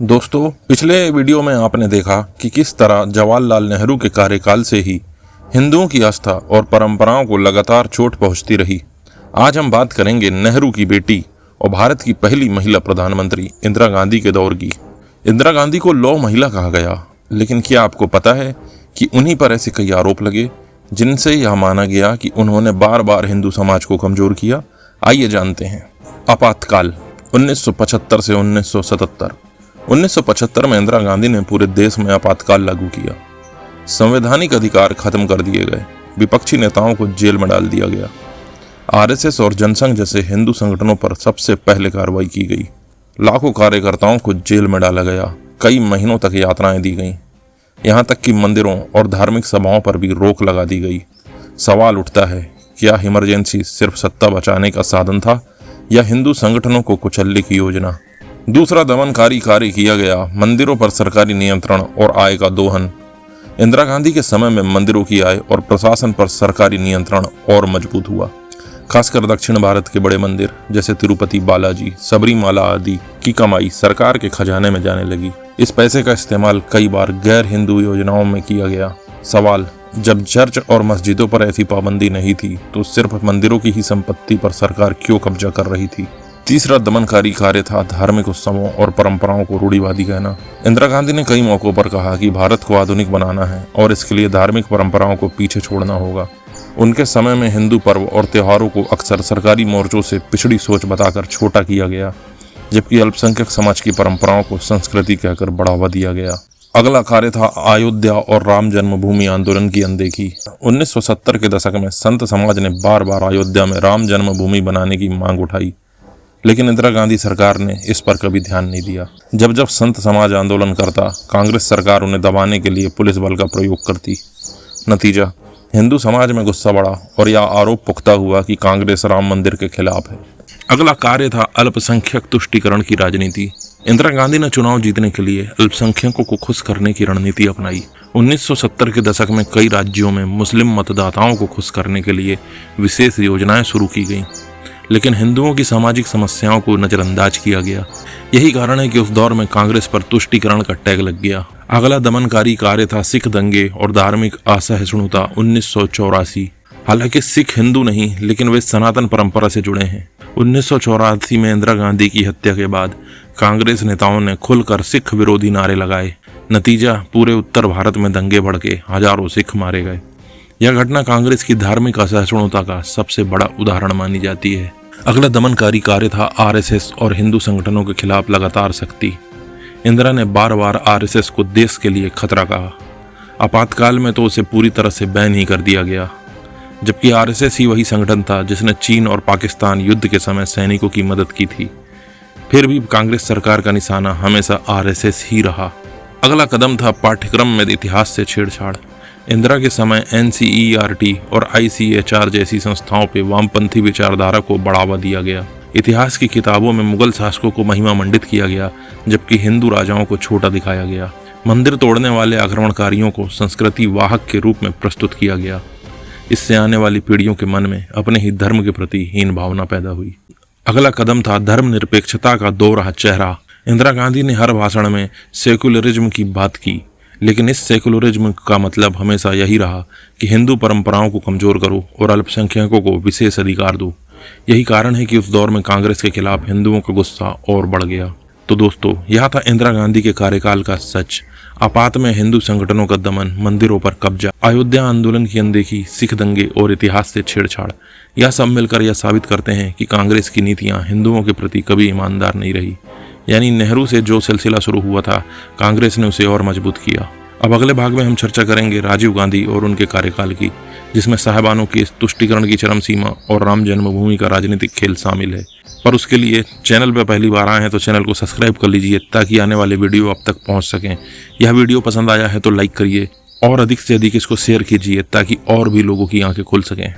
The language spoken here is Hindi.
दोस्तों, पिछले वीडियो में आपने देखा कि किस तरह जवाहरलाल नेहरू के कार्यकाल से ही हिंदुओं की आस्था और परंपराओं को लगातार चोट पहुंचती रही। आज हम बात करेंगे नेहरू की बेटी और भारत की पहली महिला प्रधानमंत्री इंदिरा गांधी के दौर की। इंदिरा गांधी को लौह महिला कहा गया, लेकिन क्या आपको पता है कि उन्हीं पर ऐसे कई आरोप लगे जिनसे यह माना गया कि उन्होंने बार बार हिंदू समाज को कमजोर किया। आइए जानते हैं। आपातकाल 1975 से 1977। 1975 में इंदिरा गांधी ने पूरे देश में आपातकाल लागू किया। संवैधानिक अधिकार खत्म कर दिए गए, विपक्षी नेताओं को जेल में डाल दिया गया। आरएसएस और जनसंघ जैसे हिंदू संगठनों पर सबसे पहले कार्रवाई की गई। लाखों कार्यकर्ताओं को जेल में डाला गया। कई महीनों तक यातनाएं दी गईं। यहाँ तक कि मंदिरों और धार्मिक सभाओं पर भी रोक लगा दी गई। सवाल उठता है, क्या इमरजेंसी सिर्फ सत्ता बचाने का साधन था या हिंदू संगठनों को कुचलने की योजना? दूसरा दमनकारी कार्य किया गया, मंदिरों पर सरकारी नियंत्रण और आय का दोहन। इंदिरा गांधी के समय में मंदिरों की आय और प्रशासन पर सरकारी नियंत्रण और मजबूत हुआ। खासकर दक्षिण भारत के बड़े मंदिर जैसे तिरुपति बालाजी, सबरीमाला आदि की कमाई सरकार के खजाने में जाने लगी। इस पैसे का इस्तेमाल कई बार गैर हिंदू योजनाओं में किया गया। सवाल, जब चर्च और मस्जिदों पर ऐसी पाबंदी नहीं थी तो सिर्फ मंदिरों की ही संपत्ति पर सरकार क्यों कब्जा कर रही थी? तीसरा दमनकारी कार्य था धार्मिक उत्सवों और परंपराओं को रूढ़िवादी कहना। इंदिरा गांधी ने कई मौकों पर कहा कि भारत को आधुनिक बनाना है और इसके लिए धार्मिक परंपराओं को पीछे छोड़ना होगा। उनके समय में हिंदू पर्व और त्योहारों को अक्सर सरकारी मोर्चों से पिछड़ी सोच बताकर छोटा किया गया, जबकि अल्पसंख्यक समाज की परंपराओं को संस्कृति कहकर बढ़ावा दिया गया। अगला कार्य था अयोध्या और राम जन्मभूमि आंदोलन की अनदेखी। 1970 के दशक में संत समाज ने बार बार अयोध्या में राम जन्मभूमि बनाने की मांग उठाई, लेकिन इंदिरा गांधी सरकार ने इस पर कभी ध्यान नहीं दिया। जब जब संत समाज आंदोलन करता, कांग्रेस सरकार उन्हें दबाने के लिए पुलिस बल का प्रयोग करती। नतीजा, हिंदू समाज में गुस्सा बढ़ा और यह आरोप पुख्ता हुआ कि कांग्रेस राम मंदिर के खिलाफ है। अगला कार्य था अल्पसंख्यक तुष्टीकरण की राजनीति। इंदिरा गांधी ने चुनाव जीतने के लिए अल्पसंख्यकों को खुश करने की रणनीति अपनाई। 1970 के दशक में कई राज्यों में मुस्लिम मतदाताओं को खुश करने के लिए विशेष योजनाएं शुरू की गईं, लेकिन हिंदुओं की सामाजिक समस्याओं को नजरअंदाज किया गया। यही कारण है कि उस दौर में कांग्रेस पर तुष्टीकरण का टैग लग गया। अगला दमनकारी कार्य था सिख दंगे और धार्मिक असहिष्णुता 1984। हालांकि सिख हिंदू नहीं, लेकिन वे सनातन परंपरा से जुड़े हैं। 1984 में इंदिरा गांधी की हत्या के बाद कांग्रेस नेताओं ने खुलकर सिख विरोधी नारे लगाए। नतीजा, पूरे उत्तर भारत में दंगे भड़के, हजारों सिख मारे गए। यह घटना कांग्रेस की धार्मिक असहिष्णुता का सबसे बड़ा उदाहरण मानी जाती है। अगला दमनकारी कार्य था आरएसएस और हिंदू संगठनों के खिलाफ लगातार सख्ती। इंदिरा ने बार बार आरएसएस को देश के लिए खतरा कहा। आपातकाल में तो उसे पूरी तरह से बैन ही कर दिया गया, जबकि आरएसएस ही वही संगठन था जिसने चीन और पाकिस्तान युद्ध के समय सैनिकों की मदद की थी। फिर भी कांग्रेस सरकार का निशाना हमेशा आरएसएस ही रहा। अगला कदम था पाठ्यक्रम में इतिहास से छेड़छाड़। इंदिरा के समय एनसीईआरटी और आईसीएचआर जैसी संस्थाओं पे वामपंथी विचारधारा को बढ़ावा दिया गया। इतिहास की किताबों में मुगल शासकों को महिमा मंडित किया गया, जबकि हिंदू राजाओं को छोटा दिखाया गया। मंदिर तोड़ने वाले आक्रमणकारियों को संस्कृति वाहक के रूप में प्रस्तुत किया गया। इससे आने वाली पीढ़ियों के मन में अपने ही धर्म के प्रति हीन भावना पैदा हुई। अगला कदम था धर्मनिरपेक्षता का दोहरा चेहरा। इंदिरा गांधी ने हर भाषण में सेकुलरिज्म की बात की, लेकिन इस सेकुलरिज्म का मतलब हमेशा यही रहा कि हिंदू परंपराओं को कमजोर करो और अल्पसंख्यकों को विशेष अधिकार दो। यही कारण है कि उस दौर में कांग्रेस के खिलाफ हिंदुओं का गुस्सा और बढ़ गया। तो दोस्तों, यह था इंदिरा गांधी के कार्यकाल का सच। आपात में हिंदू संगठनों का दमन, मंदिरों पर कब्जा, अयोध्या आंदोलन की अनदेखी, सिख दंगे और इतिहास से छेड़छाड़, यह सब मिलकर यह साबित करते हैं कि कांग्रेस की नीतियां हिंदुओं के प्रति कभी ईमानदार नहीं रही। यानी नेहरू से जो सिलसिला शुरू हुआ था, कांग्रेस ने उसे और मजबूत किया। अब अगले भाग में हम चर्चा करेंगे राजीव गांधी और उनके कार्यकाल की, जिसमें साहिबानों की तुष्टीकरण की चरम सीमा और राम जन्मभूमि का राजनीतिक खेल शामिल है। पर उसके लिए चैनल पर पहली बार आए हैं तो चैनल को सब्सक्राइब कर लीजिए ताकि आने वाले वीडियो आप तक पहुंच सकें। यह वीडियो पसंद आया है तो लाइक करिए और अधिक से अधिक इसको शेयर कीजिए ताकि और भी लोगों की आंखें खुल सकें।